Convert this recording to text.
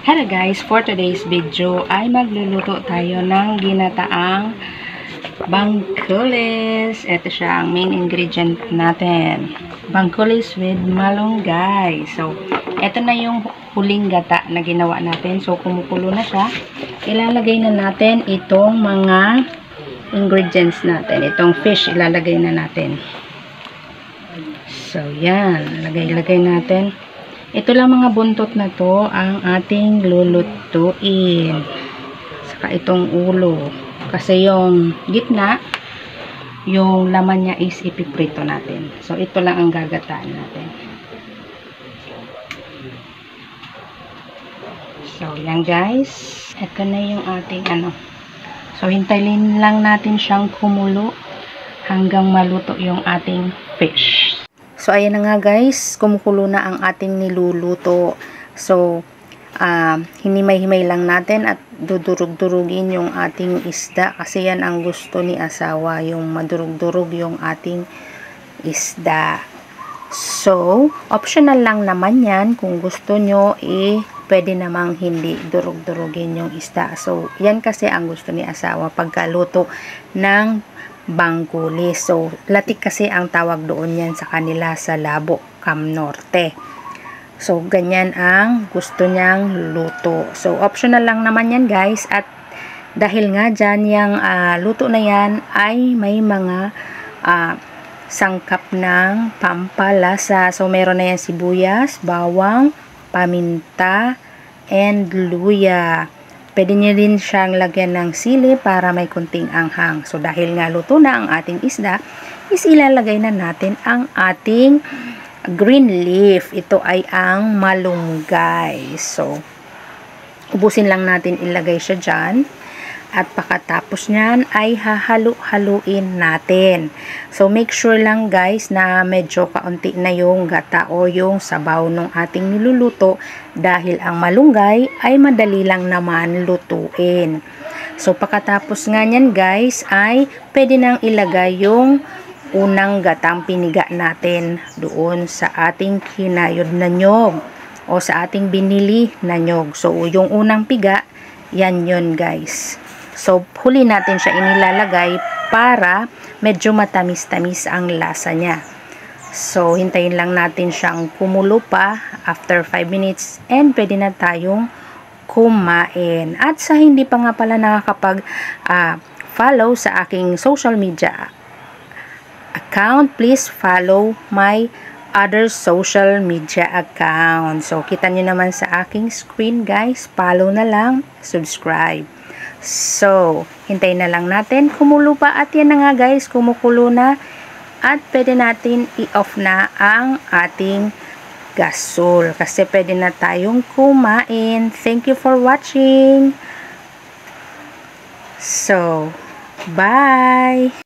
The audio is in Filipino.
Hello guys, for today's video ay magluluto tayo ng ginataang bangkulis. Ito siya ang main ingredient natin. Bangkulis with malunggay. So, ito na yung huling gata na ginawa natin. So, kumukulo na siya. Ilalagay na natin itong mga ingredients natin. Itong fish ilalagay na natin. So, yan. Lagay natin. Ito lang mga buntot na to ang ating lulutuin. Saka itong ulo. Kasi yung gitna, yung laman niya is ipiprito natin. So, ito lang ang gagataan natin. So, yan guys. Ito na yung ating So, hintayin lang natin siyang kumulo hanggang maluto yung ating fish. So, ayan na nga guys, kumukulo na ang ating niluluto. So, hinimay-himay lang natin at dudurug-durugin yung ating isda. Kasi yan ang gusto ni asawa, yung madurug-durug yung ating isda. So, optional lang naman yan. Kung gusto nyo, pwede namang hindi durug-durugin yung isda. So, yan kasi ang gusto ni asawa pagkaluto ng bangkulis. So, latik kasi ang tawag doon yan sa kanila sa Labo, Cam Norte. So, ganyan ang gusto niyang luto. So, optional lang naman yan guys. At dahil nga dyan, yung luto na yan ay may mga sangkap ng pampalasa. So, meron na yan sibuyas, bawang, paminta, and luya. Pwede nyo din siyang lagyan ng sili para may kunting anghang. So, dahil nga luto na ang ating isda, is ilalagay na natin ang ating green leaf. Ito ay ang malunggay. So, ubusin lang natin ilagay siya dyan. At pagkatapos nyan ay hahalu-haluin natin. So, make sure lang guys na medyo kaunti na yung gata o yung sabaw ng ating niluluto dahil ang malunggay ay madali lang naman lutuin. So, pagkatapos nga nyan guys ay pwede nang ilagay yung unang gatang piniga natin doon sa ating kinayod na nyog o sa ating binili na nyog. So, yung unang piga, yan yun guys. So, huli natin siya inilalagay para medyo matamis-tamis ang lasa niya. So, hintayin lang natin siyang kumulo pa after 5 minutes and pwede na tayong kumain. At sa hindi pa nga pala nakakapag-follow sa aking social media account, please follow my other social media account. So, kita nyo naman sa aking screen guys. Follow na lang, subscribe. So, hintayin na lang natin kumulo pa at yan na nga guys, kumukulo na at pwede natin i-off na ang ating gasol kasi pwede na tayong kumain. Thank you for watching. So, bye!